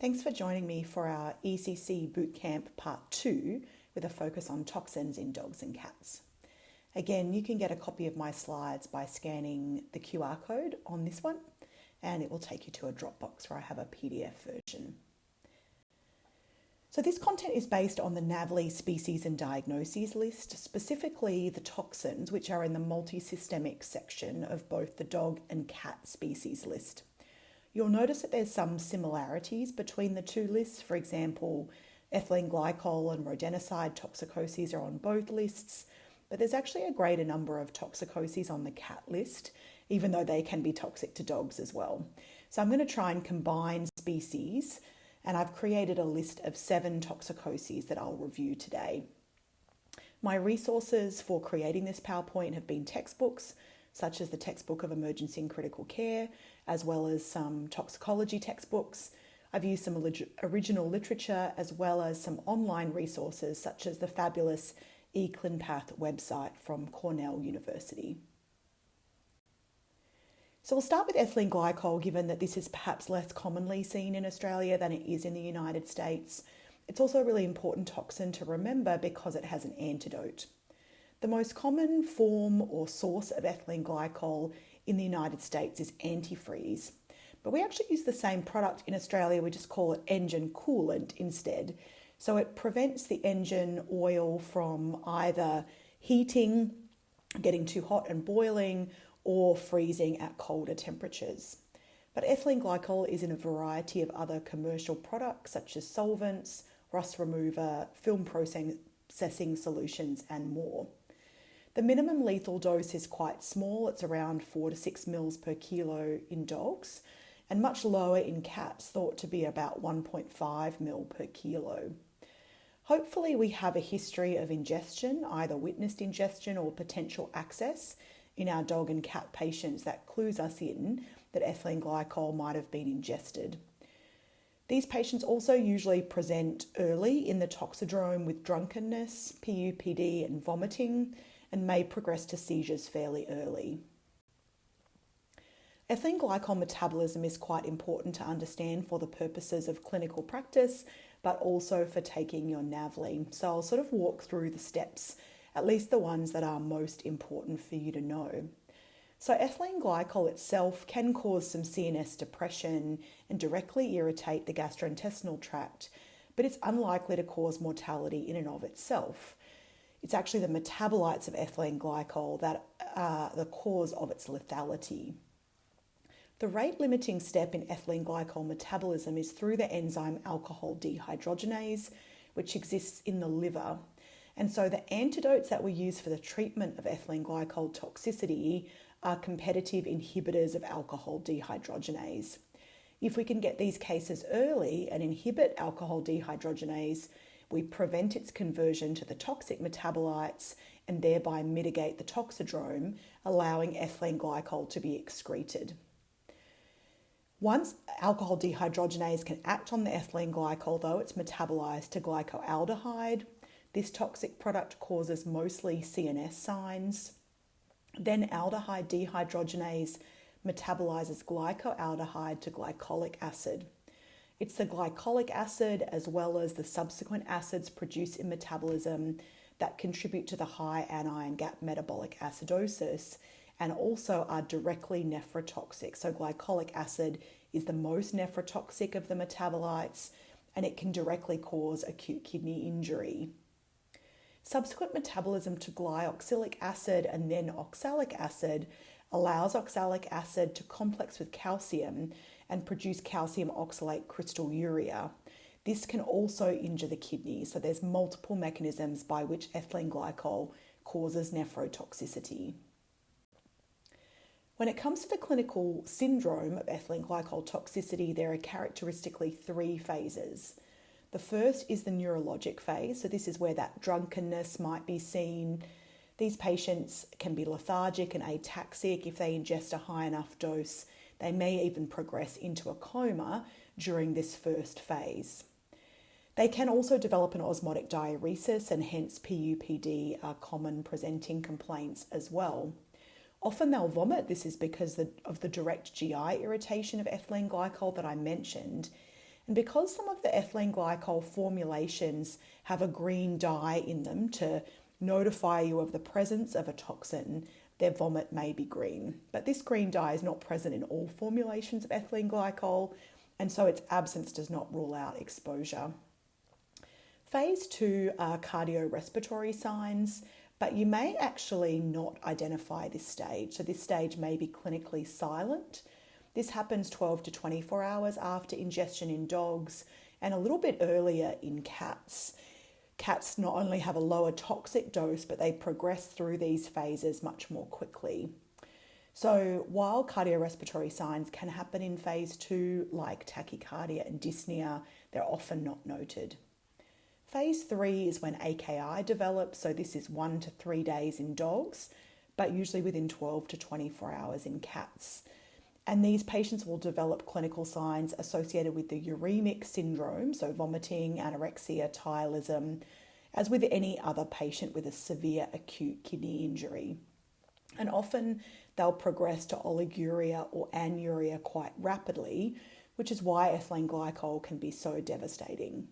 Thanks for joining me for our ECC Bootcamp Part 2 with a focus on toxins in dogs and cats. Again, you can get a copy of my slides by scanning the QR code on this one, and it will take you to a Dropbox where I have a PDF version. So this content is based on the NAVLE species and diagnoses list, specifically the toxins, which are in the multisystemic section of both the dog and cat species list. You'll notice that there's some similarities between the two lists. For example, ethylene glycol and rodenticide toxicoses are on both lists, but there's actually a greater number of toxicoses on the cat list, even though they can be toxic to dogs as well. So I'm going to try and combine species, and I've created a list of 7 toxicoses that I'll review today. My resources for creating this PowerPoint have been textbooks, such as the Textbook of Emergency and Critical Care, as well as some toxicology textbooks. I've used some original literature, as well as some online resources, such as the fabulous eClinPath website from Cornell University. So we'll start with ethylene glycol, given that this is perhaps less commonly seen in Australia than it is in the United States. It's also a really important toxin to remember because it has an antidote. The most common form or source of ethylene glycol in the United States is antifreeze, but we actually use the same product in Australia. We just call it engine coolant instead. So it prevents the engine oil from either heating, getting too hot and boiling, or freezing at colder temperatures. But ethylene glycol is in a variety of other commercial products such as solvents, rust remover, film processing solutions, and more. The minimum lethal dose is quite small. It's around 4 to 6 mils per kilo in dogs, and much lower in cats, thought to be about 1.5 mil per kilo. Hopefully we have a history of ingestion, either witnessed ingestion or potential access in our dog and cat patients that clues us in that ethylene glycol might have been ingested. These patients also usually present early in the toxidrome with drunkenness, PUPD and vomiting, and may progress to seizures fairly early. Ethylene glycol metabolism is quite important to understand for the purposes of clinical practice, but also for taking your NAVLE. So I'll sort of walk through the steps, at least the ones that are most important for you to know. So ethylene glycol itself can cause some CNS depression and directly irritate the gastrointestinal tract, but it's unlikely to cause mortality in and of itself. It's actually the metabolites of ethylene glycol that are the cause of its lethality. The rate-limiting step in ethylene glycol metabolism is through the enzyme alcohol dehydrogenase, which exists in the liver. And so the antidotes that we use for the treatment of ethylene glycol toxicity are competitive inhibitors of alcohol dehydrogenase. If we can get these cases early and inhibit alcohol dehydrogenase, we prevent its conversion to the toxic metabolites and thereby mitigate the toxidrome, allowing ethylene glycol to be excreted. Once alcohol dehydrogenase can act on the ethylene glycol, though, it's metabolized to glycoaldehyde. This toxic product causes mostly CNS signs. Then aldehyde dehydrogenase metabolizes glycoaldehyde to glycolic acid. It's the glycolic acid as well as the subsequent acids produced in metabolism that contribute to the high anion gap metabolic acidosis and also are directly nephrotoxic. So glycolic acid is the most nephrotoxic of the metabolites, and it can directly cause acute kidney injury. Subsequent metabolism to glyoxylic acid and then oxalic acid allows oxalic acid to complex with calcium and produce calcium oxalate crystalluria. This can also injure the kidney, so there's multiple mechanisms by which ethylene glycol causes nephrotoxicity. When it comes to the clinical syndrome of ethylene glycol toxicity, there are characteristically 3 phases. The first is the neurologic phase, so this is where that drunkenness might be seen. These patients can be lethargic and ataxic. If they ingest a high enough dose, they may even progress into a coma during this first phase. They can also develop an osmotic diuresis, and hence PUPD are common presenting complaints as well. Often they'll vomit. This is because of the direct GI irritation of ethylene glycol that I mentioned. And because some of the ethylene glycol formulations have a green dye in them to notify you of the presence of a toxin, their vomit may be green. But this green dye is not present in all formulations of ethylene glycol, and so its absence does not rule out exposure. Phase 2 are cardiorespiratory signs, but you may actually not identify this stage. So this stage may be clinically silent. This happens 12 to 24 hours after ingestion in dogs and a little bit earlier in cats. Cats not only have a lower toxic dose, but they progress through these phases much more quickly. So while cardiorespiratory signs can happen in phase 2, like tachycardia and dyspnea, they're often not noted. Phase 3 is when AKI develops, so this is 1 to 3 days in dogs, but usually within 12 to 24 hours in cats. And these patients will develop clinical signs associated with the uremic syndrome, so vomiting, anorexia, tyelism, as with any other patient with a severe acute kidney injury. And often they'll progress to oliguria or anuria quite rapidly, which is why ethylene glycol can be so devastating.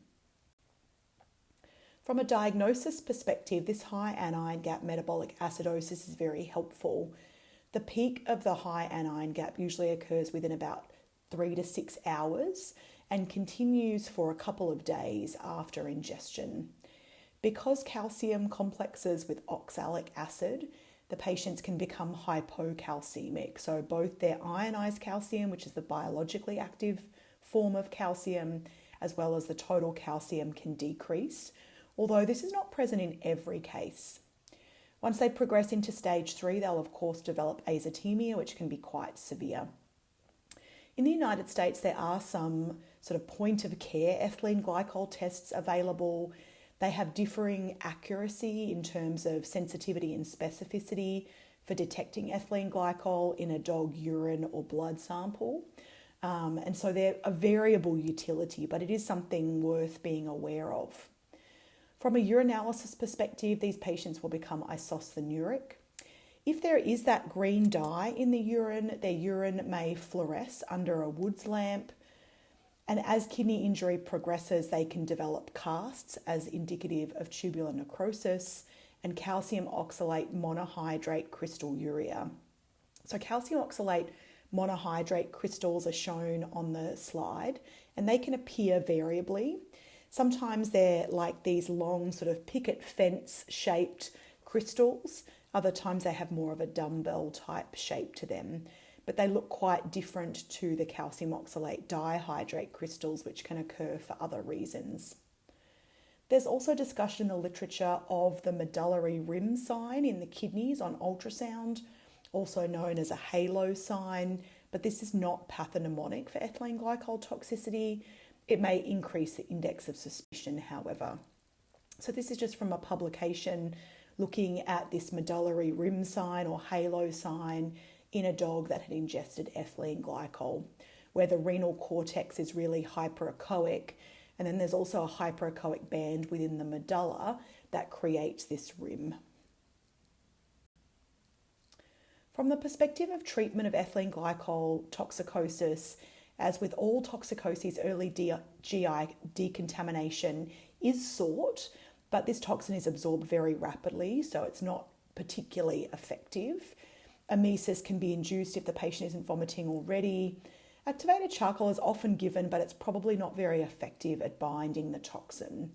From a diagnosis perspective, this high anion gap metabolic acidosis is very helpful. The peak of the high anion gap usually occurs within about 3 to 6 hours and continues for a couple of days after ingestion. Because calcium complexes with oxalic acid, the patients can become hypocalcemic. So both their ionized calcium, which is the biologically active form of calcium, as well as the total calcium can decrease, although this is not present in every case. Once they progress into stage 3, they'll of course develop azotemia, which can be quite severe. In the United States, there are some sort of point of care ethylene glycol tests available. They have differing accuracy in terms of sensitivity and specificity for detecting ethylene glycol in a dog urine or blood sample. And so they're a variable utility, but it is something worth being aware of. From a urinalysis perspective, these patients will become isosthenuric. If there is that green dye in the urine, their urine may fluoresce under a Woods lamp. And as kidney injury progresses, they can develop casts as indicative of tubular necrosis and calcium oxalate monohydrate crystalluria. So calcium oxalate monohydrate crystals are shown on the slide, and they can appear variably. Sometimes they're like these long sort of picket fence shaped crystals. Other times they have more of a dumbbell type shape to them, but they look quite different to the calcium oxalate dihydrate crystals, which can occur for other reasons. There's also discussion in the literature of the medullary rim sign in the kidneys on ultrasound, also known as a halo sign, but this is not pathognomonic for ethylene glycol toxicity. It may increase the index of suspicion, however. So this is just from a publication looking at this medullary rim sign or halo sign in a dog that had ingested ethylene glycol, where the renal cortex is really hyperechoic, and then there's also a hyperechoic band within the medulla that creates this rim. From the perspective of treatment of ethylene glycol toxicosis, as with all toxicoses, early GI decontamination is sought, but this toxin is absorbed very rapidly, so it's not particularly effective. Emesis can be induced if the patient isn't vomiting already. Activated charcoal is often given, but it's probably not very effective at binding the toxin.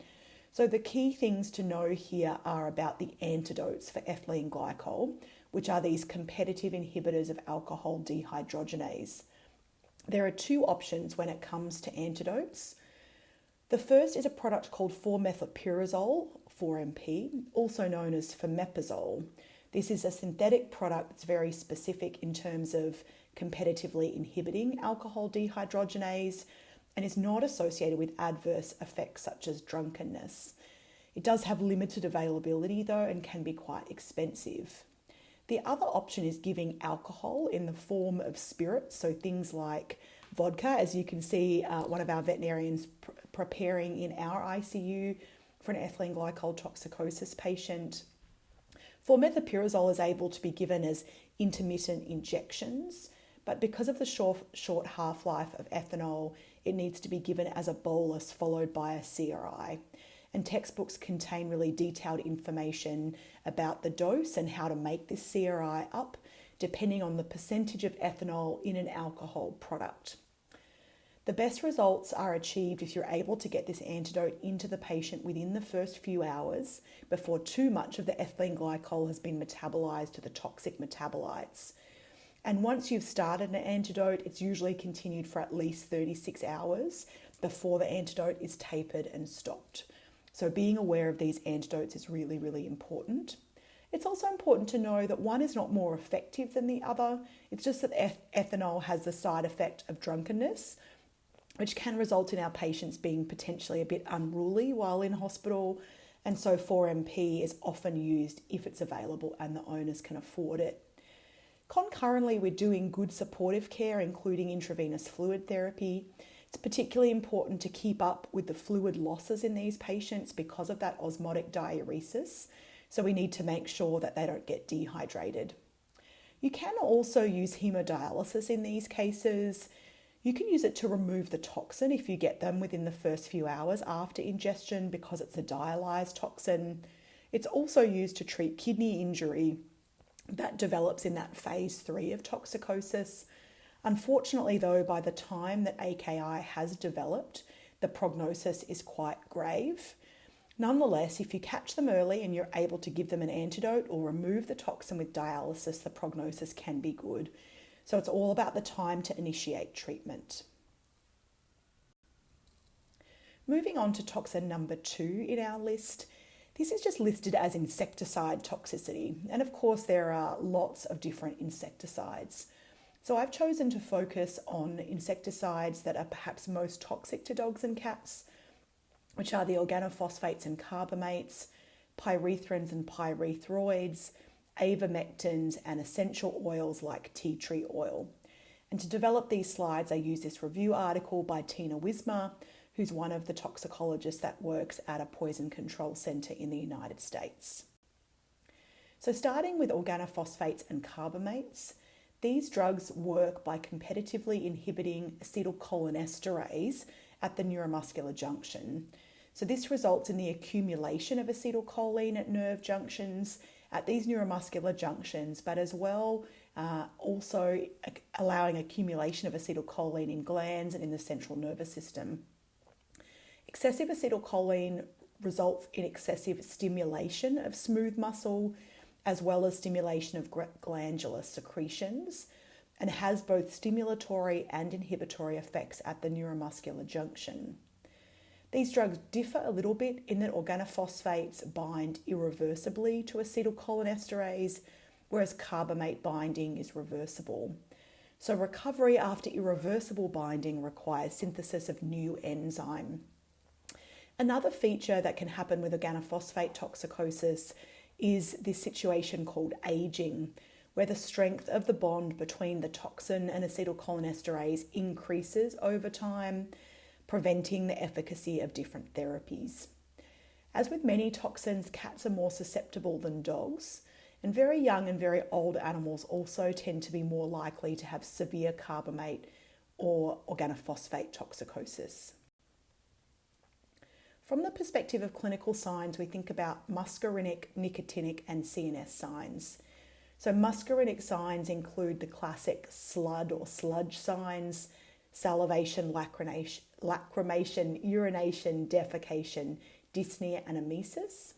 So the key things to know here are about the antidotes for ethylene glycol, which are these competitive inhibitors of alcohol dehydrogenase. There are 2 options when it comes to antidotes. The first is a product called 4-methylpyrazole, 4MP, also known as fameprazole. This is a synthetic product that's very specific in terms of competitively inhibiting alcohol dehydrogenase and is not associated with adverse effects such as drunkenness. It does have limited availability though and can be quite expensive. The other option is giving alcohol in the form of spirits, so things like vodka, as you can see one of our veterinarians preparing in our ICU for an ethylene glycol toxicosis patient. 4-methylpyrazole is able to be given as intermittent injections, but because of the short half-life of ethanol, it needs to be given as a bolus followed by a CRI. And textbooks contain really detailed information about the dose and how to make this CRI up, depending on the percentage of ethanol in an alcohol product. The best results are achieved if you're able to get this antidote into the patient within the first few hours before too much of the ethylene glycol has been metabolized to the toxic metabolites. And once you've started an antidote, it's usually continued for at least 36 hours before the antidote is tapered and stopped. So being aware of these antidotes is really, really important. It's also important to know that one is not more effective than the other. It's just that ethanol has the side effect of drunkenness, which can result in our patients being potentially a bit unruly while in hospital. And so 4MP is often used if it's available and the owners can afford it. Concurrently, we're doing good supportive care, including intravenous fluid therapy. It's particularly important to keep up with the fluid losses in these patients because of that osmotic diuresis. So we need to make sure that they don't get dehydrated. You can also use hemodialysis in these cases. You can use it to remove the toxin if you get them within the first few hours after ingestion because it's a dialyzed toxin. It's also used to treat kidney injury that develops in that phase 3 of toxicosis. Unfortunately, though, by the time that AKI has developed, the prognosis is quite grave. Nonetheless, if you catch them early and you're able to give them an antidote or remove the toxin with dialysis, the prognosis can be good. So it's all about the time to initiate treatment. Moving on to toxin number 2 in our list. This is just listed as insecticide toxicity. And of course, there are lots of different insecticides. So I've chosen to focus on insecticides that are perhaps most toxic to dogs and cats, which are the organophosphates and carbamates, pyrethrins and pyrethroids, avermectins, and essential oils like tea tree oil. And to develop these slides, I use this review article by Tina Wismer, who's one of the toxicologists that works at a poison control centre in the United States. So starting with organophosphates and carbamates, these drugs work by competitively inhibiting acetylcholinesterase at the neuromuscular junction. So this results in the accumulation of acetylcholine at nerve junctions, at these neuromuscular junctions, but as well also allowing accumulation of acetylcholine in glands and in the central nervous system. Excessive acetylcholine results in excessive stimulation of smooth muscle, as well as stimulation of glandular secretions, and has both stimulatory and inhibitory effects at the neuromuscular junction. These drugs differ a little bit in that organophosphates bind irreversibly to acetylcholinesterase, whereas carbamate binding is reversible. So recovery after irreversible binding requires synthesis of new enzyme. Another feature that can happen with organophosphate toxicosis is this situation called aging, where the strength of the bond between the toxin and acetylcholinesterase increases over time, preventing the efficacy of different therapies. As with many toxins, cats are more susceptible than dogs, and very young and very old animals also tend to be more likely to have severe carbamate or organophosphate toxicosis. From the perspective of clinical signs, we think about muscarinic, nicotinic, and CNS signs. So muscarinic signs include the classic SLUD or sludge signs, salivation, lacrimation, urination, defecation, dyspnea, and emesis.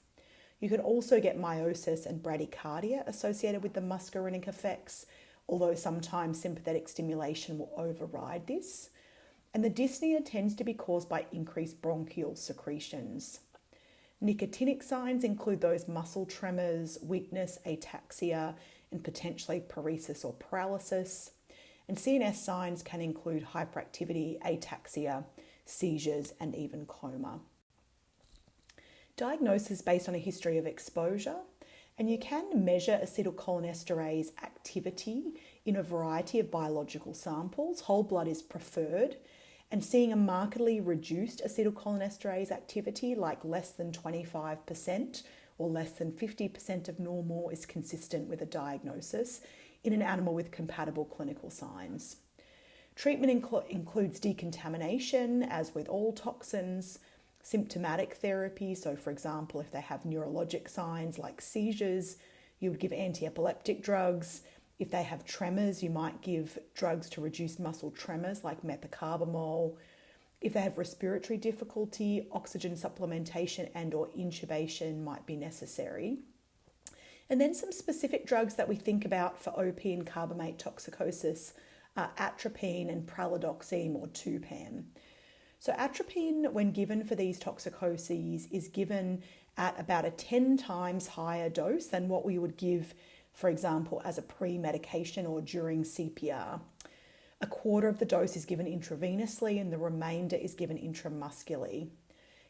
You can also get meiosis and bradycardia associated with the muscarinic effects, although sometimes sympathetic stimulation will override this. And the dyspnea tends to be caused by increased bronchial secretions. Nicotinic signs include those muscle tremors, weakness, ataxia, and potentially paresis or paralysis. And CNS signs can include hyperactivity, ataxia, seizures, and even coma. Diagnosis based on a history of exposure, and you can measure acetylcholinesterase activity in a variety of biological samples. Whole blood is preferred, and seeing a markedly reduced acetylcholinesterase activity, like less than 25% or less than 50% of normal, is consistent with a diagnosis. in an animal with compatible clinical signs. Treatment includes decontamination, as with all toxins, symptomatic therapy. So, for example, if they have neurologic signs like seizures, you would give anti-epileptic drugs. If they have tremors, you might give drugs to reduce muscle tremors like methocarbamol. If they have respiratory difficulty, oxygen supplementation and or intubation might be necessary. And then some specific drugs that we think about for OP and carbamate toxicosis are atropine and pralidoxime or 2-PAM. So atropine, when given for these toxicoses, is given at about a 10 times higher dose than what we would give, for example, as a pre-medication or during CPR. A quarter of the dose is given intravenously and the remainder is given intramuscularly.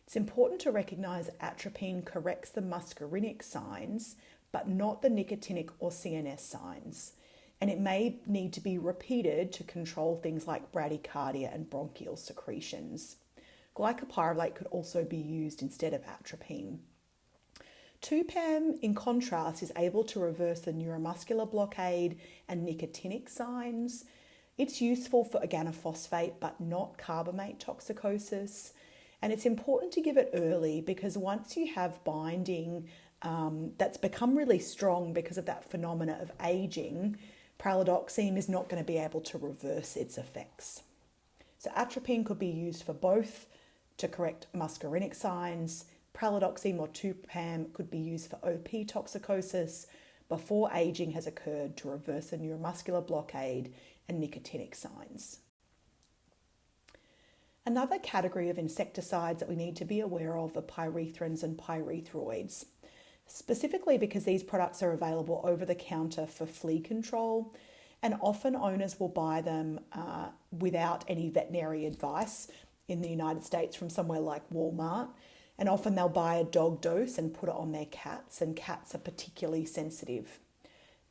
It's important to recognise that atropine corrects the muscarinic signs, but not the nicotinic or CNS signs. And it may need to be repeated to control things like bradycardia and bronchial secretions. Glycopyrrolate could also be used instead of atropine. 2-PAM, in contrast, is able to reverse the neuromuscular blockade and nicotinic signs. It's useful for organophosphate but not carbamate toxicosis. And it's important to give it early because once you have binding that's become really strong because of that phenomena of aging, pralidoxime is not going to be able to reverse its effects. So atropine could be used for both to correct muscarinic signs. Pralidoxime or 2-PAM could be used for OP toxicosis before aging has occurred to reverse the neuromuscular blockade and nicotinic signs. Another category of insecticides that we need to be aware of are pyrethrins and pyrethroids, specifically because these products are available over the counter for flea control, and often owners will buy them without any veterinary advice in the United States from somewhere like Walmart. And often they'll buy a dog dose and put it on their cats, and cats are particularly sensitive.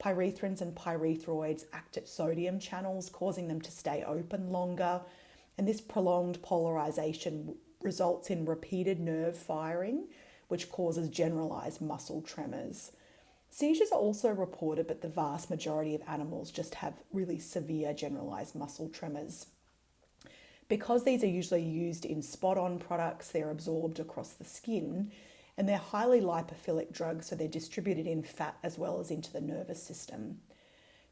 Pyrethrins and pyrethroids act at sodium channels, causing them to stay open longer, and this prolonged polarization results in repeated nerve firing, which causes generalized muscle tremors. Seizures are also reported, but the vast majority of animals just have really severe generalized muscle tremors. Because these are usually used in spot-on products, they're absorbed across the skin, and they're highly lipophilic drugs, so they're distributed in fat as well as into the nervous system.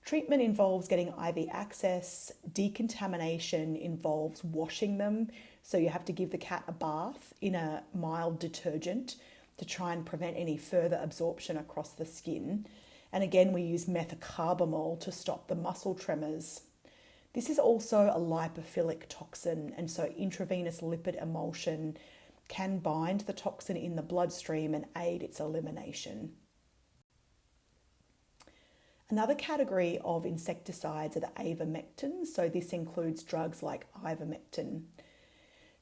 Treatment involves getting IV access. Decontamination involves washing them, so you have to give the cat a bath in a mild detergent to try and prevent any further absorption across the skin. And again, we use methocarbamol to stop the muscle tremors. This is also a lipophilic toxin, and so intravenous lipid emulsion can bind the toxin in the bloodstream and aid its elimination. Another category of insecticides are the avermectins, so this includes drugs like ivermectin.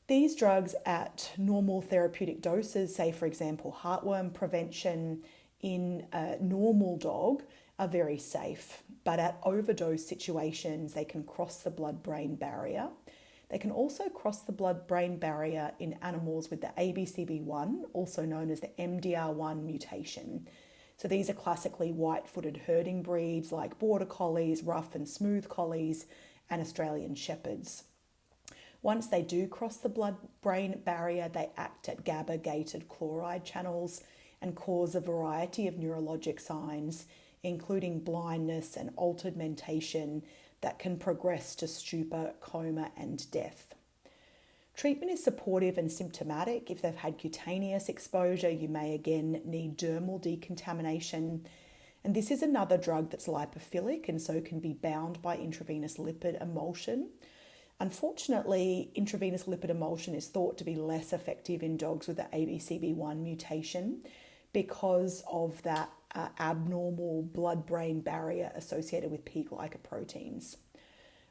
These drugs at normal therapeutic doses, say for example heartworm prevention in a normal dog, are very safe, but at overdose situations they can cross the blood-brain barrier. They can also cross the blood-brain barrier in animals with the ABCB1, also known as the MDR1 mutation. So these are classically white-footed herding breeds like border collies, rough and smooth collies, and Australian shepherds. Once they do cross the blood-brain barrier, they act at GABA-gated chloride channels and cause a variety of neurologic signs, including blindness and altered mentation that can progress to stupor, coma, and death. Treatment is supportive and symptomatic. If they've had cutaneous exposure, you may again need dermal decontamination. And this is another drug that's lipophilic and so can be bound by intravenous lipid emulsion. Unfortunately, intravenous lipid emulsion is thought to be less effective in dogs with the ABCB1 mutation because of that abnormal blood-brain barrier associated with P-glycoproteins.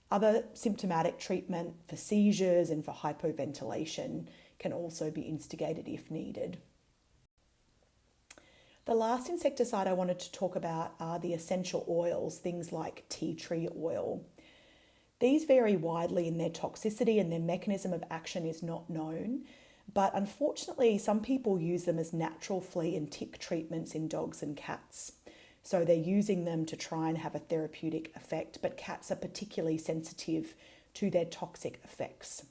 Other symptomatic treatment for seizures and for hypoventilation can also be instigated if needed. The last insecticide I wanted to talk about are the essential oils, things like tea tree oil. These vary widely in their toxicity and their mechanism of action is not known, but unfortunately some people use them as natural flea and tick treatments in dogs and cats. So they're using them to try and have a therapeutic effect, but cats are particularly sensitive to their toxic effects.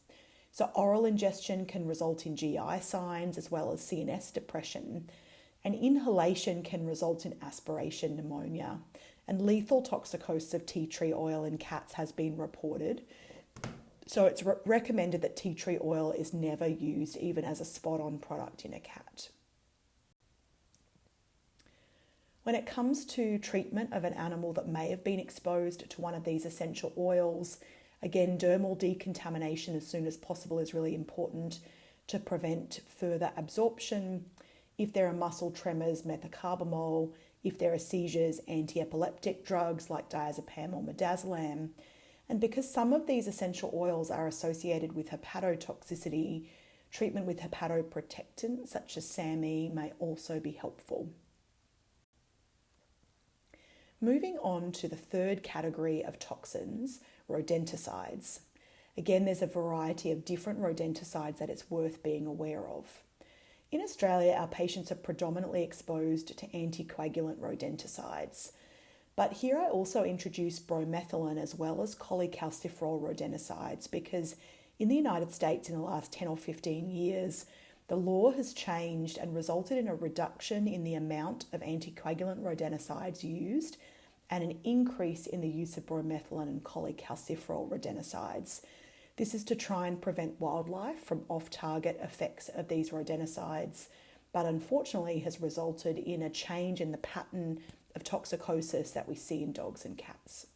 So oral ingestion can result in GI signs as well as CNS depression, and inhalation can result in aspiration pneumonia. And lethal toxicosis of tea tree oil in cats has been reported. So it's recommended that tea tree oil is never used even as a spot-on product in a cat. When it comes to treatment of an animal that may have been exposed to one of these essential oils, again, dermal decontamination as soon as possible is really important to prevent further absorption. If there are muscle tremors, methocarbamol. If there are seizures, anti-epileptic drugs like diazepam or midazolam. And because some of these essential oils are associated with hepatotoxicity, treatment with hepatoprotectants such as SAMe may also be helpful. Moving on to the third category of toxins, rodenticides. Again, there's a variety of different rodenticides that it's worth being aware of. In Australia, our patients are predominantly exposed to anticoagulant rodenticides. But here I also introduce bromethylene as well as cholecalciferol rodenticides because in the United States in the last 10 or 15 years, the law has changed and resulted in a reduction in the amount of anticoagulant rodenticides used and an increase in the use of bromethylene and cholecalciferol rodenticides. This is to try and prevent wildlife from off-target effects of these rodenticides, but unfortunately has resulted in a change in the pattern of toxicosis that we see in dogs and cats.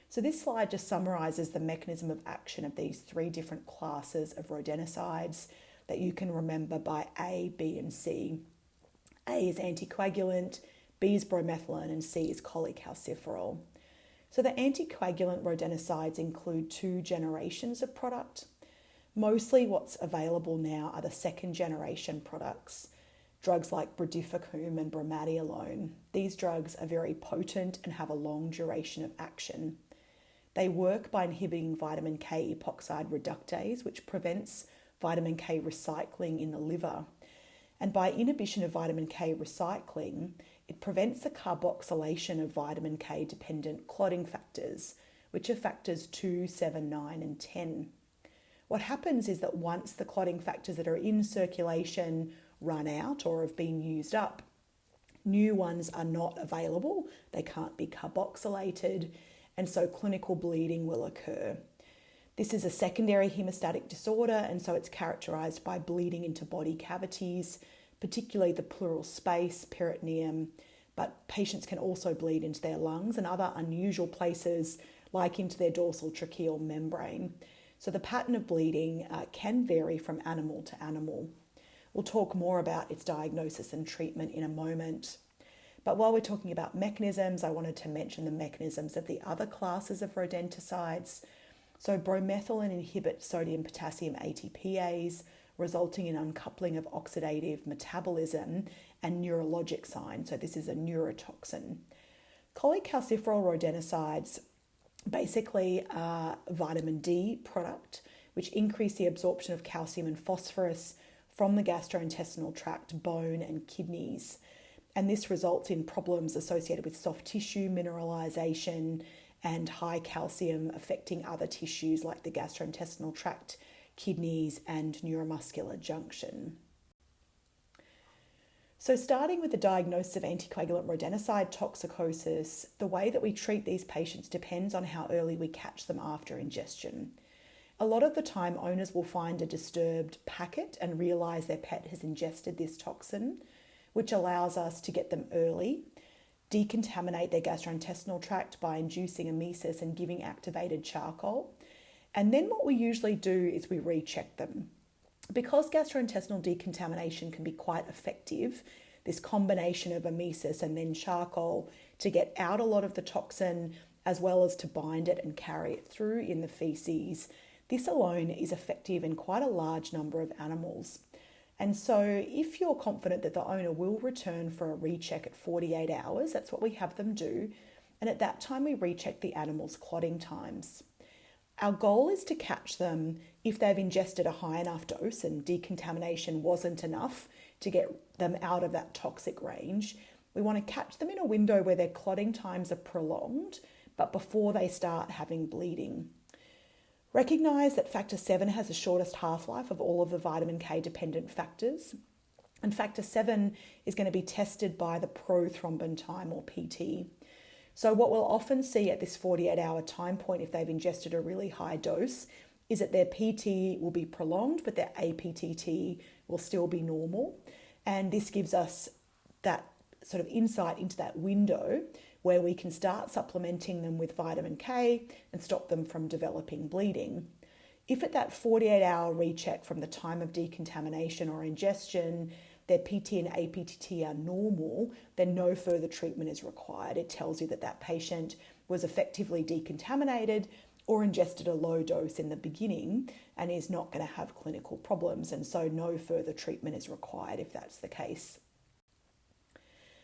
So this slide just summarises the mechanism of action of these three different classes of rodenticides that you can remember by A, B, and C. A is anticoagulant, B is bromethylene, and C is cholecalciferol. So the anticoagulant rodenticides include two generations of product. Mostly what's available now are the second generation products, drugs like brodifacoum and bromadiolone. These drugs are very potent and have a long duration of action. They work by inhibiting vitamin K epoxide reductase, which prevents vitamin K recycling in the liver. And by inhibition of vitamin K recycling, it prevents the carboxylation of vitamin K dependent clotting factors, which are factors 2, 7, 9, and 10. What happens is that once the clotting factors that are in circulation run out or have been used up, new ones are not available, they can't be carboxylated, and so clinical bleeding will occur. This is a secondary hemostatic disorder, and so it's characterised by bleeding into body cavities, particularly the pleural space, peritoneum, but patients can also bleed into their lungs and other unusual places like into their dorsal tracheal membrane. So the pattern of bleeding can vary from animal to animal. We'll talk more about its diagnosis and treatment in a moment. But while we're talking about mechanisms, I wanted to mention the mechanisms of the other classes of rodenticides. So bromethylene inhibits sodium-potassium ATPase, resulting in uncoupling of oxidative metabolism and neurologic signs. So this is a neurotoxin. Cholecalciferol rodenticides basically are vitamin D product, which increase the absorption of calcium and phosphorus from the gastrointestinal tract, bone, and kidneys. And this results in problems associated with soft tissue mineralization and high calcium affecting other tissues like the gastrointestinal tract, kidneys, and neuromuscular junction. So starting with the diagnosis of anticoagulant rodenticide toxicosis, the way that we treat these patients depends on how early we catch them after ingestion. A lot of the time, owners will find a disturbed packet and realise their pet has ingested this toxin, which allows us to get them early, decontaminate their gastrointestinal tract by inducing emesis and giving activated charcoal. And then what we usually do is we recheck them. Because gastrointestinal decontamination can be quite effective, this combination of emesis and then charcoal to get out a lot of the toxin as well as to bind it and carry it through in the feces, this alone is effective in quite a large number of animals. And so if you're confident that the owner will return for a recheck at 48 hours, that's what we have them do. And at that time, we recheck the animal's clotting times. Our goal is to catch them if they've ingested a high enough dose and decontamination wasn't enough to get them out of that toxic range. We want to catch them in a window where their clotting times are prolonged, but before they start having bleeding. Recognise that factor 7 has the shortest half-life of all of the vitamin K dependent factors, and factor 7 is going to be tested by the prothrombin time, or PT. So what we'll often see at this 48-hour time point, if they've ingested a really high dose, is that their PT will be prolonged, but their APTT will still be normal. And this gives us that sort of insight into that window where we can start supplementing them with vitamin K and stop them from developing bleeding. If at that 48-hour recheck from the time of decontamination or ingestion, their PT and APTT are normal, then no further treatment is required. It tells you that that patient was effectively decontaminated or ingested a low dose in the beginning and is not going to have clinical problems, and so no further treatment is required if that's the case.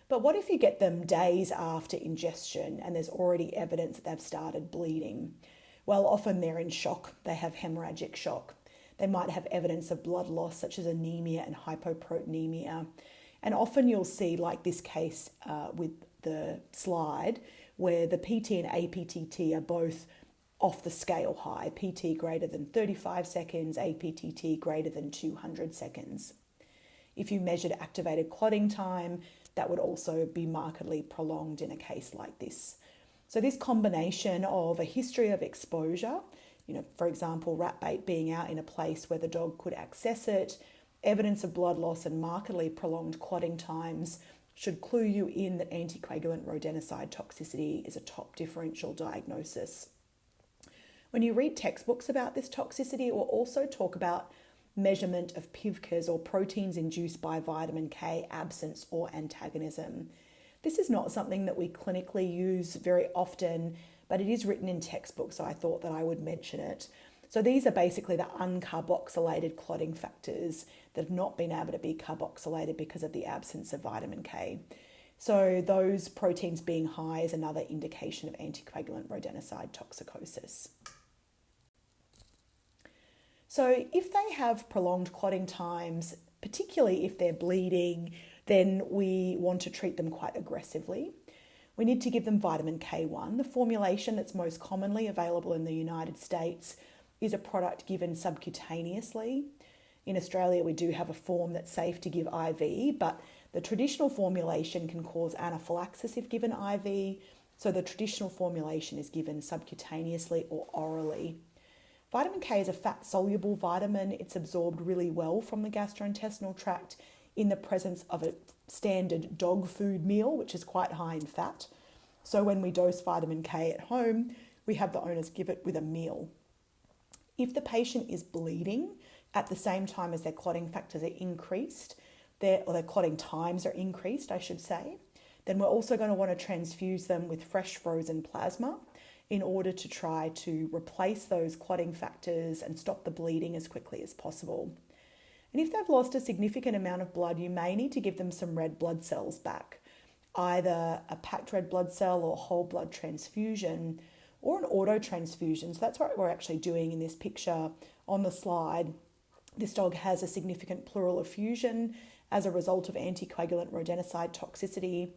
But what if you get them days after ingestion and there's already evidence that they've started bleeding? Well, often they're in shock. They have hemorrhagic shock. They might have evidence of blood loss, such as anemia and hypoproteinemia. And often you'll see, like this case with the slide, where the PT and APTT are both off the scale high. PT greater than 35 seconds, APTT greater than 200 seconds. If you measured activated clotting time, that would also be markedly prolonged in a case like this. So this combination of a history of exposure, for example, rat bait being out in a place where the dog could access it, evidence of blood loss and markedly prolonged clotting times should clue you in that anticoagulant rodenticide toxicity is a top differential diagnosis. When you read textbooks about this toxicity, it will also talk about measurement of PIVKAs, or proteins induced by vitamin K absence or antagonism. This is not something that we clinically use very often, but it is written in textbooks, so I thought that I would mention it. So these are basically the uncarboxylated clotting factors that have not been able to be carboxylated because of the absence of vitamin K. So those proteins being high is another indication of anticoagulant rodenticide toxicosis. So if they have prolonged clotting times, particularly if they're bleeding, then we want to treat them quite aggressively. We need to give them vitamin K1. The formulation that's most commonly available in the United States is a product given subcutaneously. In Australia, we do have a form that's safe to give IV, but the traditional formulation can cause anaphylaxis if given IV, so the traditional formulation is given subcutaneously or orally. Vitamin K is a fat-soluble vitamin. It's absorbed really well from the gastrointestinal tract in the presence of a standard dog food meal, which is quite high in fat. So when we dose vitamin K at home, we have the owners give it with a meal. If the patient is bleeding at the same time as their clotting factors are increased, their clotting times are increased, I should say, then we're also going to want to transfuse them with fresh frozen plasma in order to try to replace those clotting factors and stop the bleeding as quickly as possible. And if they've lost a significant amount of blood, you may need to give them some red blood cells back, either a packed red blood cell or whole blood transfusion, or an auto transfusion. So that's what we're actually doing in this picture on the slide. This dog has a significant pleural effusion as a result of anticoagulant rodenticide toxicity.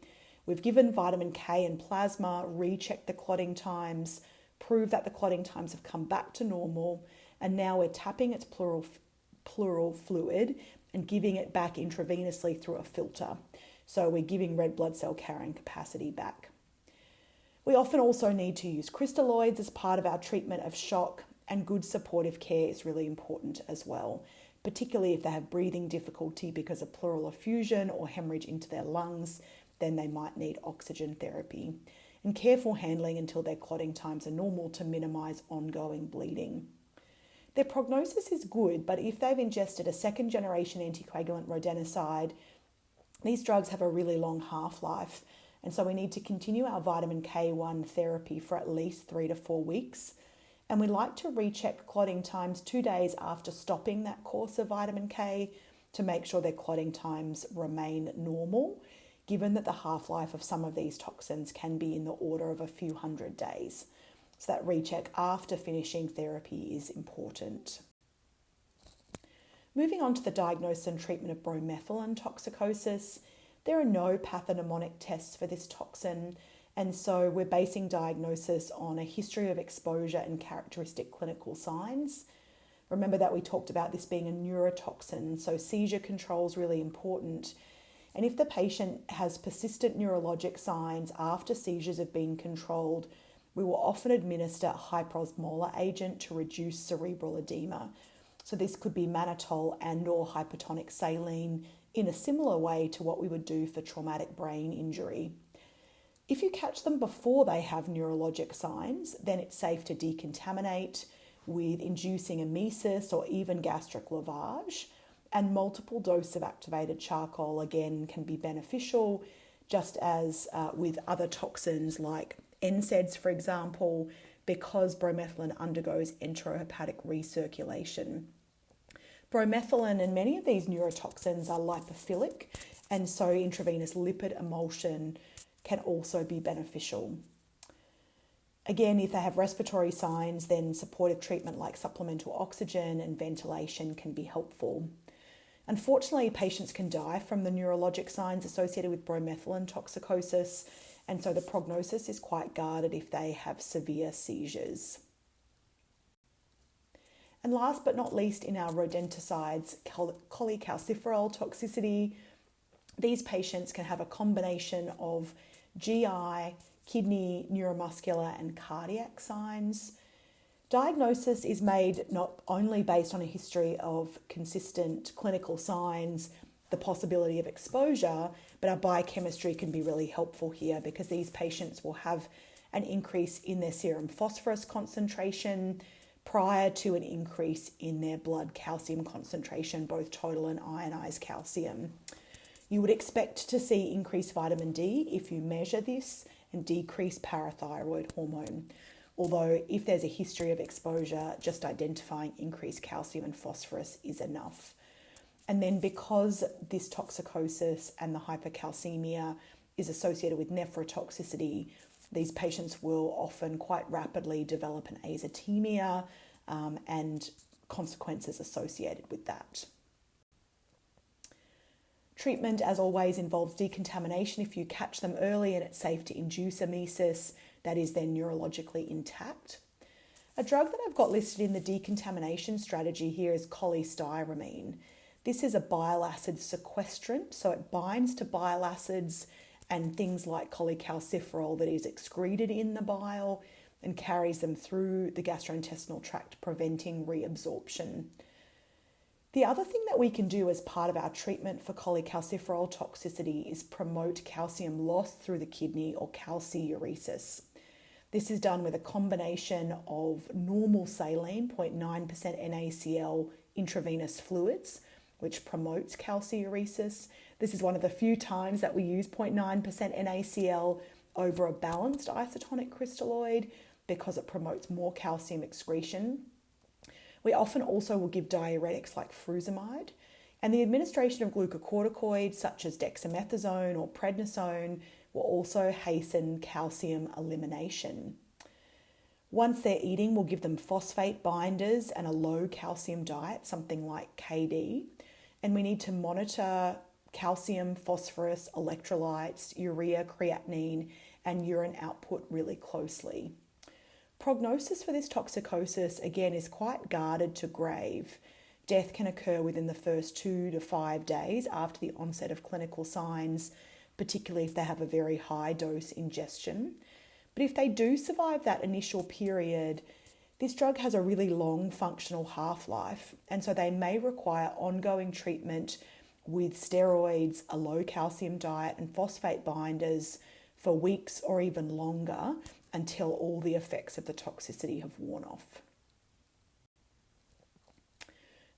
We've given vitamin K and plasma, rechecked the clotting times, proved that the clotting times have come back to normal, and now we're tapping its pleural fluid and giving it back intravenously through a filter. So we're giving red blood cell carrying capacity back. We often also need to use crystalloids as part of our treatment of shock, and good supportive care is really important as well, particularly if they have breathing difficulty because of pleural effusion or hemorrhage into their lungs. Then they might need oxygen therapy, and careful handling until their clotting times are normal to minimise ongoing bleeding. Their prognosis is good, but if they've ingested a second generation anticoagulant rodenticide, these drugs have a really long half-life, and so we need to continue our vitamin K1 therapy for at least 3 to 4 weeks. And we like to recheck clotting times 2 days after stopping that course of vitamin K to make sure their clotting times remain normal, given that the half-life of some of these toxins can be in the order of a few hundred days. So that recheck after finishing therapy is important. Moving on to the diagnosis and treatment of bromethylin toxicosis, There are no pathognomonic tests for this toxin, and so we're basing diagnosis on a history of exposure and characteristic clinical signs. Remember that we talked about this being a neurotoxin, so seizure control is really important. And if the patient has persistent neurologic signs after seizures have been controlled, we will often administer a hyperosmolar agent to reduce cerebral edema. So this could be mannitol and or hypertonic saline in a similar way to what we would do for traumatic brain injury. If you catch them before they have neurologic signs, then it's safe to decontaminate with inducing emesis or even gastric lavage. And multiple doses of activated charcoal, again, can be beneficial, just as with other toxins like NSAIDs, for example, because bromethylene undergoes enterohepatic recirculation. Bromethylene and many of these neurotoxins are lipophilic, and so intravenous lipid emulsion can also be beneficial. Again, if they have respiratory signs, then supportive treatment like supplemental oxygen and ventilation can be helpful. Unfortunately, patients can die from the neurologic signs associated with bromethylene toxicosis, and so the prognosis is quite guarded if they have severe seizures. And last but not least, in our rodenticides, cholecalciferol toxicity. These patients can have a combination of GI, kidney, neuromuscular, and cardiac signs. Diagnosis is made not only based on a history of consistent clinical signs, the possibility of exposure, but our biochemistry can be really helpful here because these patients will have an increase in their serum phosphorus concentration prior to an increase in their blood calcium concentration, both total and ionized calcium. You would expect to see increased vitamin D if you measure this and decreased parathyroid hormone. Although if there's a history of exposure, just identifying increased calcium and phosphorus is enough. And then because this toxicosis and the hypercalcemia is associated with nephrotoxicity, these patients will often quite rapidly develop an azotemia and consequences associated with that. Treatment, as always, involves decontamination if you catch them early and it's safe to induce emesis that is then neurologically intact. A drug that I've got listed in the decontamination strategy here is cholestyramine. This is a bile acid sequestrant, so it binds to bile acids and things like cholecalciferol that is excreted in the bile and carries them through the gastrointestinal tract, preventing reabsorption. The other thing that we can do as part of our treatment for cholecalciferol toxicity is promote calcium loss through the kidney or calciuresis. This is done with a combination of normal saline, 0.9% NaCl intravenous fluids, which promotes calciuresis. This is one of the few times that we use 0.9% NaCl over a balanced isotonic crystalloid because it promotes more calcium excretion. We often also will give diuretics like frusemide, and the administration of glucocorticoids such as dexamethasone or prednisone will also hasten calcium elimination. Once they're eating, we'll give them phosphate binders and a low calcium diet, something like KD, and we need to monitor calcium, phosphorus, electrolytes, urea, creatinine, and urine output really closely. Prognosis for this toxicosis, again, is quite guarded to grave. Death can occur within the first 2 to 5 days after the onset of clinical signs, particularly if they have a very high dose ingestion. But if they do survive that initial period, this drug has a really long functional half-life, and so they may require ongoing treatment with steroids, a low calcium diet, and phosphate binders for weeks or even longer until all the effects of the toxicity have worn off.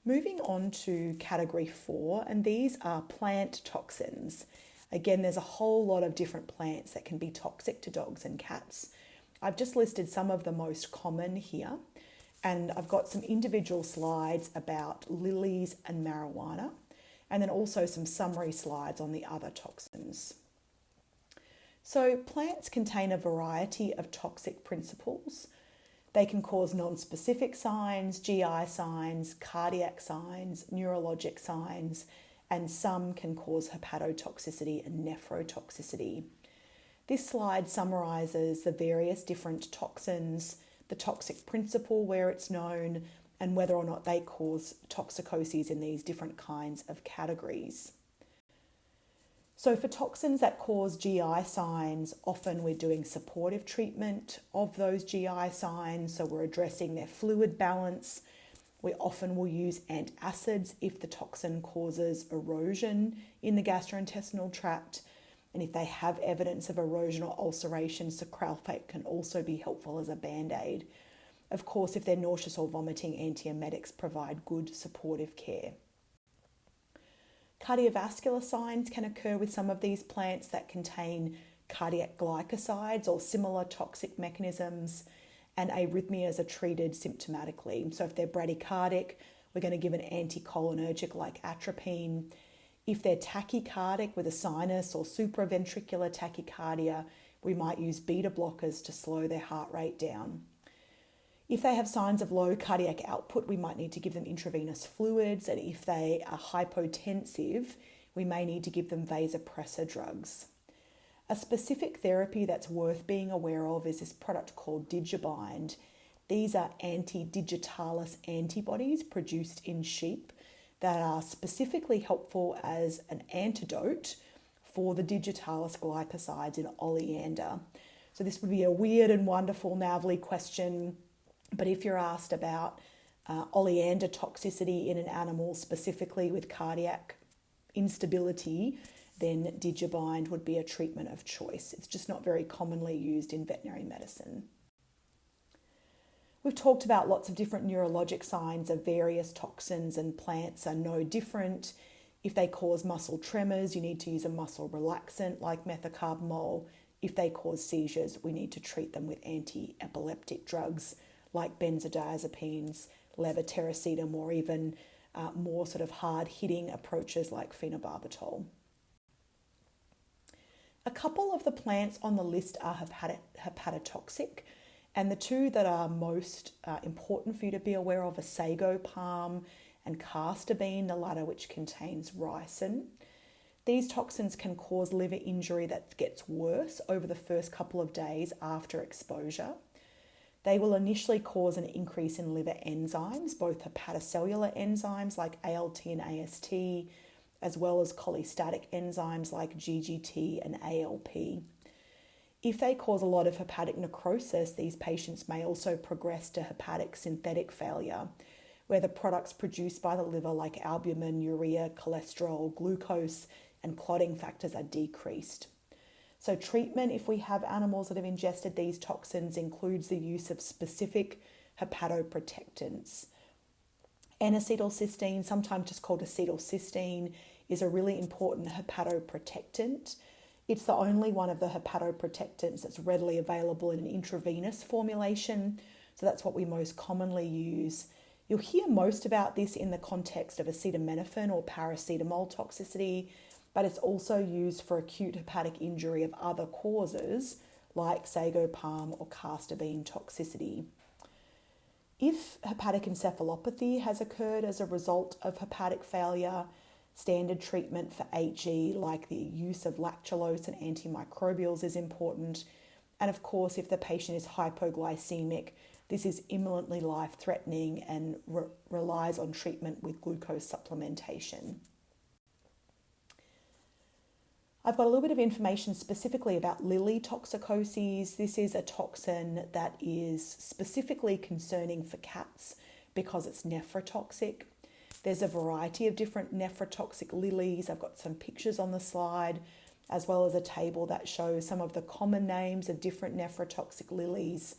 Moving on to category 4, and these are plant toxins. Again, there's a whole lot of different plants that can be toxic to dogs and cats. I've just listed some of the most common here, and I've got some individual slides about lilies and marijuana, and then also some summary slides on the other toxins. So plants contain a variety of toxic principles. They can cause non-specific signs, GI signs, cardiac signs, neurologic signs, and some can cause hepatotoxicity and nephrotoxicity. This slide summarises the various different toxins, the toxic principle where it's known, and whether or not they cause toxicoses in these different kinds of categories. So for toxins that cause GI signs, often we're doing supportive treatment of those GI signs, so we're addressing their fluid balance. We often will use antacids if the toxin causes erosion in the gastrointestinal tract. And if they have evidence of erosion or ulceration, sucralfate can also be helpful as a band-aid. Of course, if they're nauseous or vomiting, antiemetics provide good supportive care. Cardiovascular signs can occur with some of these plants that contain cardiac glycosides or similar toxic mechanisms, and arrhythmias are treated symptomatically. So if they're bradycardic, we're going to give an anticholinergic like atropine. If they're tachycardic with a sinus or supraventricular tachycardia, we might use beta blockers to slow their heart rate down. If they have signs of low cardiac output, we might need to give them intravenous fluids, and if they are hypotensive, we may need to give them vasopressor drugs. A specific therapy that's worth being aware of is this product called Digibind. These are anti-digitalis antibodies produced in sheep that are specifically helpful as an antidote for the digitalis glycosides in oleander. So this would be a weird and wonderful NAVLE question, but if you're asked about oleander toxicity in an animal, specifically with cardiac instability, then Digibind would be a treatment of choice. It's just not very commonly used in veterinary medicine. We've talked about lots of different neurologic signs of various toxins, and plants are no different. If they cause muscle tremors, you need to use a muscle relaxant like methocarbamol. If they cause seizures, we need to treat them with anti-epileptic drugs like benzodiazepines, levetiracetam, or even more sort of hard-hitting approaches like phenobarbital. A couple of the plants on the list are hepatotoxic, and the two that are most important for you to be aware of are sago palm and castor bean, the latter which contains ricin. These toxins can cause liver injury that gets worse over the first couple of days after exposure. They will initially cause an increase in liver enzymes, both hepatocellular enzymes like ALT and AST, as well as cholestatic enzymes like GGT and ALP. If they cause a lot of hepatic necrosis, these patients may also progress to hepatic synthetic failure, where the products produced by the liver like albumin, urea, cholesterol, glucose, and clotting factors are decreased. So treatment, if we have animals that have ingested these toxins, includes the use of specific hepatoprotectants. N-acetylcysteine, sometimes just called acetylcysteine, is a really important hepatoprotectant. It's the only one of the hepatoprotectants that's readily available in an intravenous formulation, so that's what we most commonly use. You'll hear most about this in the context of acetaminophen or paracetamol toxicity, but it's also used for acute hepatic injury of other causes like sago palm or castor bean toxicity. If hepatic encephalopathy has occurred as a result of hepatic failure, standard treatment for HE like the use of lactulose and antimicrobials is important. And of course, if the patient is hypoglycemic, this is imminently life-threatening and relies on treatment with glucose supplementation. I've got a little bit of information specifically about lily toxicoses. This is a toxin that is specifically concerning for cats because it's nephrotoxic. There's a variety of different nephrotoxic lilies. I've got some pictures on the slide, as well as a table that shows some of the common names of different nephrotoxic lilies.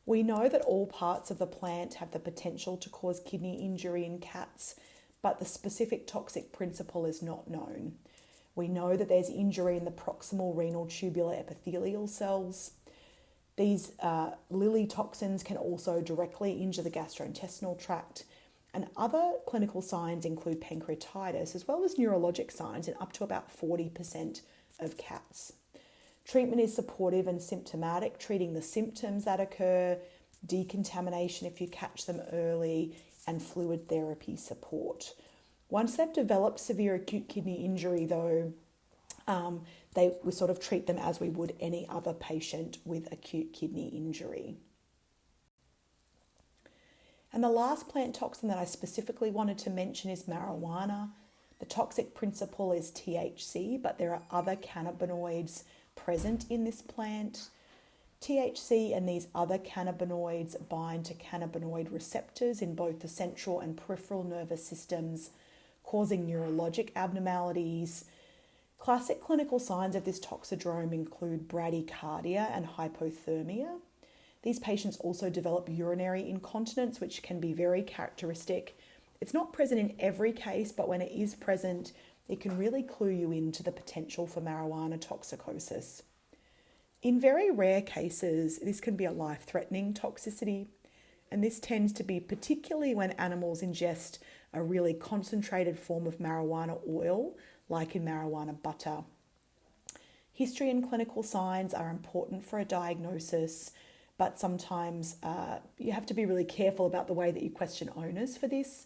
We know that all parts of the plant have the potential to cause kidney injury in cats, but the specific toxic principle is not known. We know that there's injury in the proximal renal tubular epithelial cells. These lily toxins can also directly injure the gastrointestinal tract, and other clinical signs include pancreatitis as well as neurologic signs in up to about 40% of cats. Treatment is supportive and symptomatic, treating the symptoms that occur, decontamination if you catch them early, and fluid therapy support. Once they've developed severe acute kidney injury, though, we sort of treat them as we would any other patient with acute kidney injury. And the last plant toxin that I specifically wanted to mention is marijuana. The toxic principle is THC, but there are other cannabinoids present in this plant. THC and these other cannabinoids bind to cannabinoid receptors in both the central and peripheral nervous systems, causing neurologic abnormalities. Classic clinical signs of this toxidrome include bradycardia and hypothermia. These patients also develop urinary incontinence, which can be very characteristic. It's not present in every case, but when it is present, it can really clue you into the potential for marijuana toxicosis. In very rare cases, this can be a life-threatening toxicity, and this tends to be particularly when animals ingest a really concentrated form of marijuana oil, like in marijuana butter. History and clinical signs are important for a diagnosis, but sometimes you have to be really careful about the way that you question owners for this.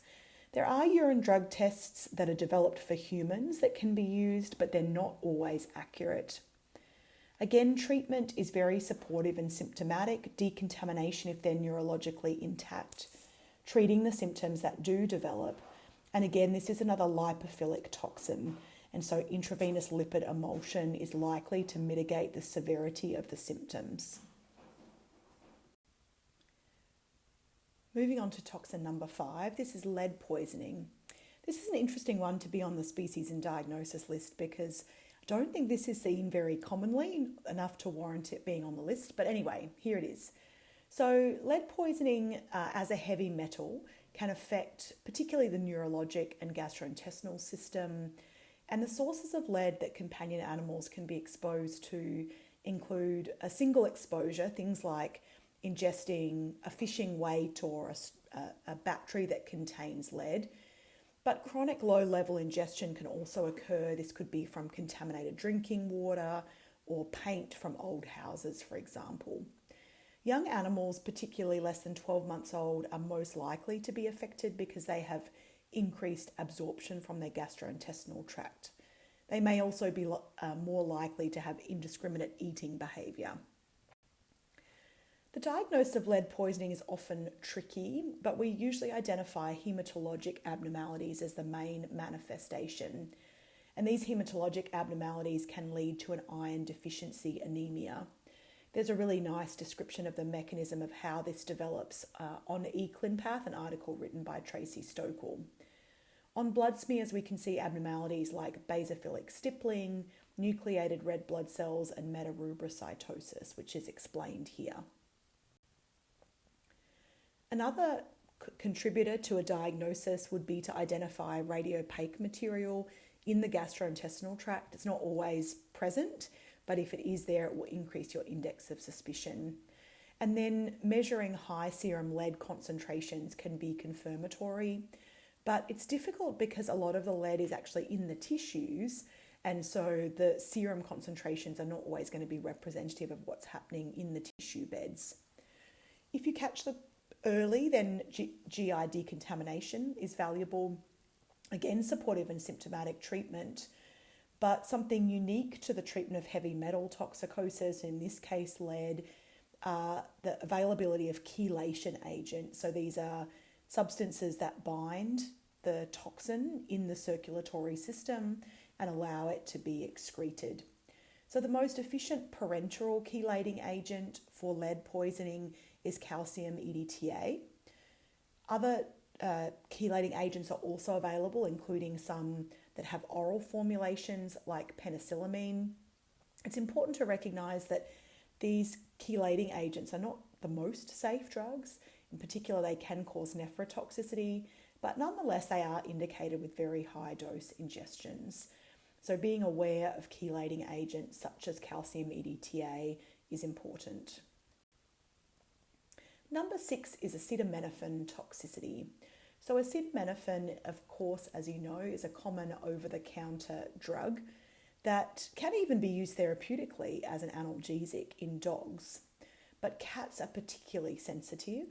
There are urine drug tests that are developed for humans that can be used, but they're not always accurate. Again, treatment is very supportive and symptomatic, decontamination if they're neurologically intact, treating the symptoms that do develop. And again, this is another lipophilic toxin, and so intravenous lipid emulsion is likely to mitigate the severity of the symptoms. Moving on to toxin number 5, this is lead poisoning. This is an interesting one to be on the species and diagnosis list because I don't think this is seen very commonly enough to warrant it being on the list. But anyway, here it is. So lead poisoning as a heavy metal can affect particularly the neurologic and gastrointestinal system. And the sources of lead that companion animals can be exposed to include a single exposure, things like ingesting a fishing weight or a battery that contains lead. But chronic low-level ingestion can also occur. This could be from contaminated drinking water or paint from old houses, for example. Young animals, particularly less than 12 months old, are most likely to be affected because they have increased absorption from their gastrointestinal tract. They may also be more likely to have indiscriminate eating behaviour. The diagnosis of lead poisoning is often tricky, but we usually identify hematologic abnormalities as the main manifestation. And these hematologic abnormalities can lead to an iron deficiency anemia. There's a really nice description of the mechanism of how this develops on eClinPath, an article written by Tracy Stokel. On blood smears, we can see abnormalities like basophilic stippling, nucleated red blood cells, and metarubricitosis, which is explained here. Another contributor to a diagnosis would be to identify radiopaque material in the gastrointestinal tract. It's not always present, but if it is there, it will increase your index of suspicion. And then measuring high serum lead concentrations can be confirmatory, but it's difficult because a lot of the lead is actually in the tissues, and so the serum concentrations are not always going to be representative of what's happening in the tissue beds. If you catch the early, then GI decontamination is valuable. Again, supportive and symptomatic treatment, but something unique to the treatment of heavy metal toxicosis, in this case lead, the availability of chelation agents. So these are substances that bind the toxin in the circulatory system and allow it to be excreted. So the most efficient parenteral chelating agent for lead poisoning is calcium EDTA. Other chelating agents are also available, including some that have oral formulations like penicillamine. It's important to recognise that these chelating agents are not the most safe drugs. In particular, they can cause nephrotoxicity, but nonetheless, they are indicated with very high dose ingestions. So being aware of chelating agents such as calcium EDTA is important. Number 6 is acetaminophen toxicity. So acetaminophen, of course, as you know, is a common over-the-counter drug that can even be used therapeutically as an analgesic in dogs. But cats are particularly sensitive.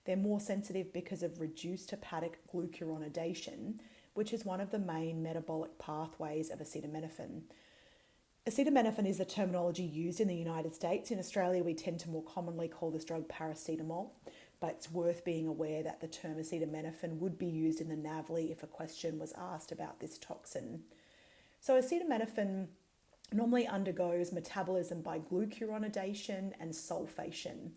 They're more sensitive because of reduced hepatic glucuronidation, which is one of the main metabolic pathways of acetaminophen. Acetaminophen is the terminology used in the United States. In Australia, we tend to more commonly call this drug paracetamol, but it's worth being aware that the term acetaminophen would be used in the NAVLE if a question was asked about this toxin. So acetaminophen normally undergoes metabolism by glucuronidation and sulfation.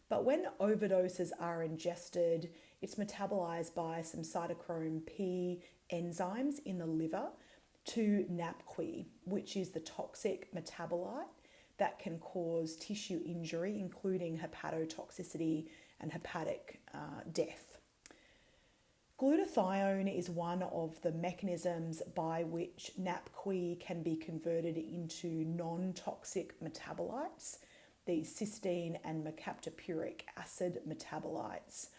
But when overdoses are ingested, it's metabolized by some cytochrome P enzymes in the liver to NAPQI, which is the toxic metabolite that can cause tissue injury, including hepatotoxicity and hepatic death. Glutathione is one of the mechanisms by which NAPQI can be converted into non-toxic metabolites, these cysteine and mercaptopuric acid metabolites.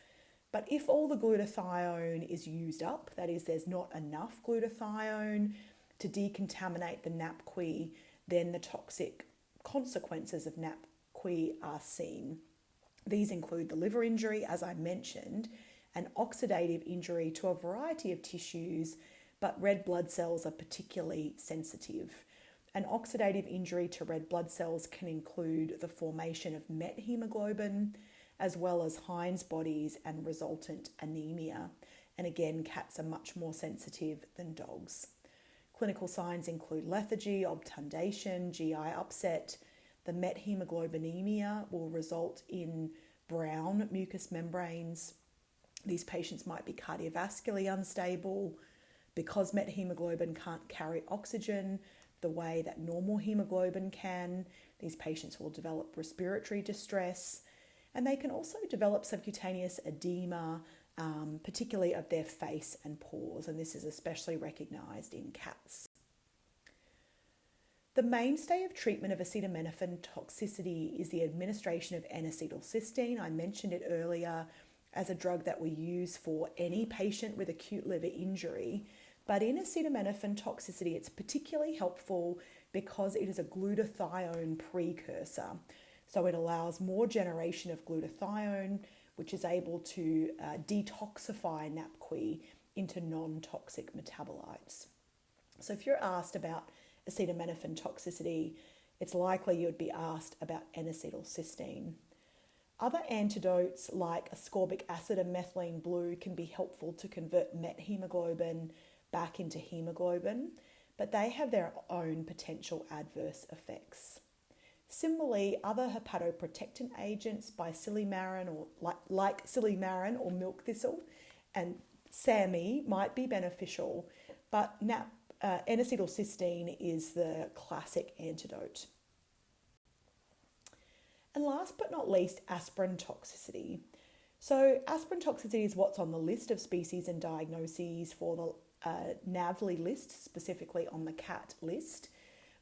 But if all the glutathione is used up, that is, there's not enough glutathione to decontaminate the NAPQI, then the toxic consequences of NAPQI are seen. These include the liver injury, as I mentioned, and oxidative injury to a variety of tissues, but red blood cells are particularly sensitive. An oxidative injury to red blood cells can include the formation of methemoglobin, as well as Heinz bodies and resultant anemia. And again, cats are much more sensitive than dogs. Clinical signs include lethargy, obtundation, GI upset. The methemoglobinemia will result in brown mucous membranes. These patients might be cardiovascularly unstable because methemoglobin can't carry oxygen the way that normal hemoglobin can. These patients will develop respiratory distress, and they can also develop subcutaneous edema, particularly of their face and paws, and this is especially recognised in cats. The mainstay of treatment of acetaminophen toxicity is the administration of N-acetylcysteine. I mentioned it earlier as a drug that we use for any patient with acute liver injury, but in acetaminophen toxicity it's particularly helpful because it is a glutathione precursor. So it allows more generation of glutathione, which is able to detoxify NAPQI into non-toxic metabolites. So if you're asked about acetaminophen toxicity, it's likely you would be asked about N-acetylcysteine. Other antidotes like ascorbic acid and methylene blue can be helpful to convert methemoglobin back into hemoglobin, but they have their own potential adverse effects. Similarly, other hepatoprotectant agents by silymarin or like silymarin or milk thistle and SAMe might be beneficial, but N-acetylcysteine is the classic antidote. And last but not least, aspirin toxicity. So aspirin toxicity is what's on the list of species and diagnoses for the NAVLE list, specifically on the cat list.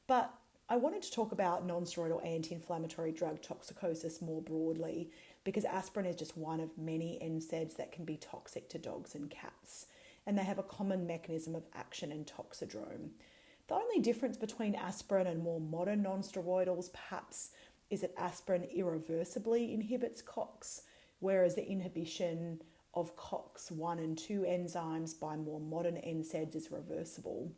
But I wanted to talk about non-steroidal anti-inflammatory drug toxicosis more broadly because aspirin is just one of many NSAIDs that can be toxic to dogs and cats, and they have a common mechanism of action and toxidrome. The only difference between aspirin and more modern non-steroidals perhaps is that aspirin irreversibly inhibits COX, whereas the inhibition of COX-1 and 2 enzymes by more modern NSAIDs is reversible.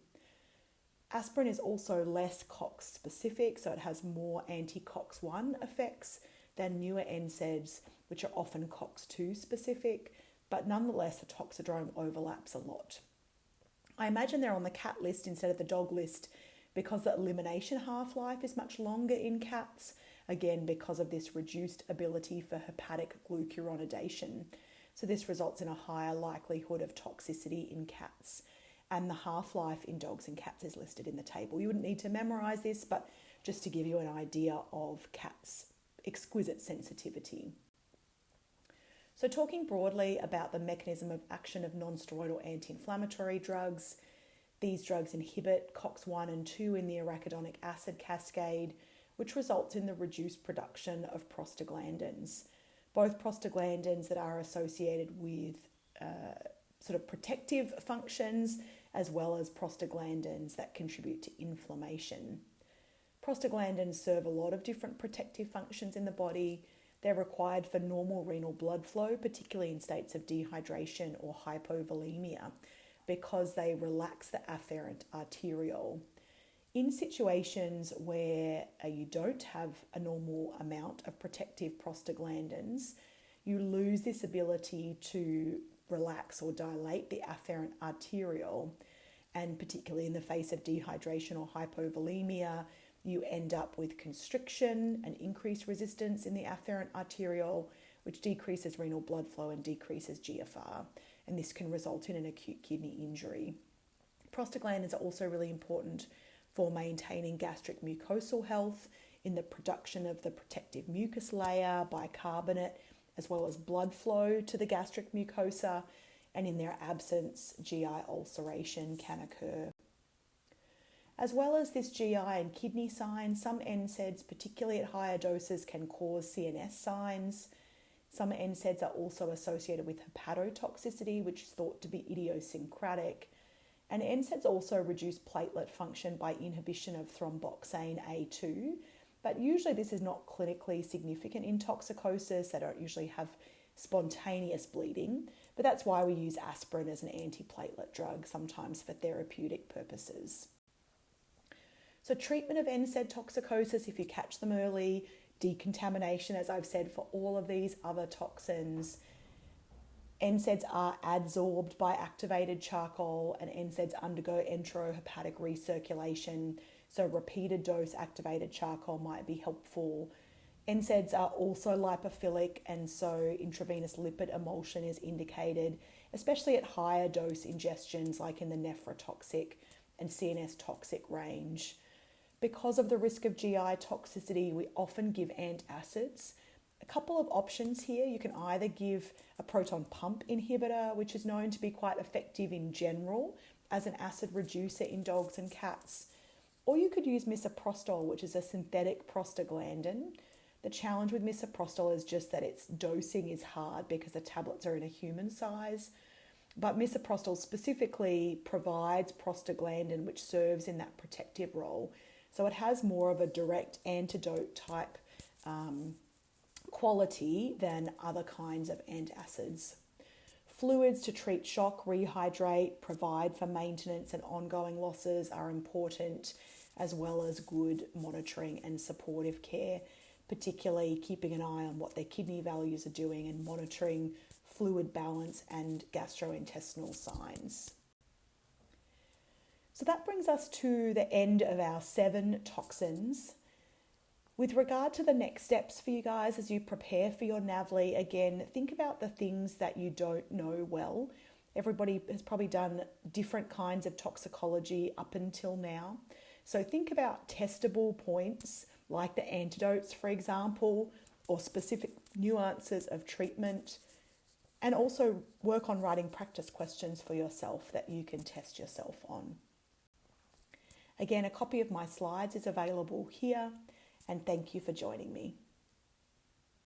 Aspirin is also less COX specific, so it has more anti-COX-1 effects than newer NSAIDs, which are often COX-2 specific, but nonetheless the toxidrome overlaps a lot. I imagine they're on the cat list instead of the dog list because the elimination half-life is much longer in cats, again because of this reduced ability for hepatic glucuronidation. So this results in a higher likelihood of toxicity in cats. And the half-life in dogs and cats is listed in the table. You wouldn't need to memorize this, but just to give you an idea of cats' exquisite sensitivity. So talking broadly about the mechanism of action of non-steroidal anti-inflammatory drugs, these drugs inhibit COX-1 and 2 in the arachidonic acid cascade, which results in the reduced production of prostaglandins. Both prostaglandins that are associated with sort of protective functions, as well as prostaglandins that contribute to inflammation. Prostaglandins serve a lot of different protective functions in the body. They're required for normal renal blood flow, particularly in states of dehydration or hypovolemia. because they relax the afferent arteriole. In situations where you don't have a normal amount of protective prostaglandins, you lose this ability to relax or dilate the afferent arteriole, and particularly in the face of dehydration or hypovolemia, you end up with constriction and increased resistance in the afferent arteriole, which decreases renal blood flow and decreases GFR, and this can result in an acute kidney injury. Prostaglandins are also really important for maintaining gastric mucosal health, in the production of the protective mucus layer, bicarbonate, as well as blood flow to the gastric mucosa, and in their absence, GI ulceration can occur. As well as this GI and kidney sign, some NSAIDs, particularly at higher doses, can cause CNS signs. Some NSAIDs are also associated with hepatotoxicity, which is thought to be idiosyncratic. And NSAIDs also reduce platelet function by inhibition of thromboxane A2, but usually this is not clinically significant in toxicosis. They don't usually have spontaneous bleeding, but that's why we use aspirin as an antiplatelet drug, sometimes for therapeutic purposes. So treatment of NSAID toxicosis, if you catch them early, decontamination, as I've said, for all of these other toxins. NSAIDs are adsorbed by activated charcoal, and NSAIDs undergo enterohepatic recirculation, so repeated dose activated charcoal might be helpful. NSAIDs are also lipophilic, and so intravenous lipid emulsion is indicated, especially at higher dose ingestions like in the nephrotoxic and CNS toxic range. Because of the risk of GI toxicity, we often give antacids. A couple of options here. You can either give a proton pump inhibitor, which is known to be quite effective in general as an acid reducer in dogs and cats, or you could use misoprostol, which is a synthetic prostaglandin. The challenge with misoprostol is just that its dosing is hard because the tablets are in a human size, but misoprostol specifically provides prostaglandin, which serves in that protective role. So it has more of a direct antidote type quality than other kinds of antacids. Fluids to treat shock, rehydrate, provide for maintenance and ongoing losses are important, as well as good monitoring and supportive care, particularly keeping an eye on what their kidney values are doing and monitoring fluid balance and gastrointestinal signs. So that brings us to the end of our 7 toxins. With regard to the next steps for you guys as you prepare for your NAVLE, again, think about the things that you don't know well. Everybody has probably done different kinds of toxicology up until now. So think about testable points like the antidotes, for example, or specific nuances of treatment, and also work on writing practice questions for yourself that you can test yourself on. Again, a copy of my slides is available here, and thank you for joining me.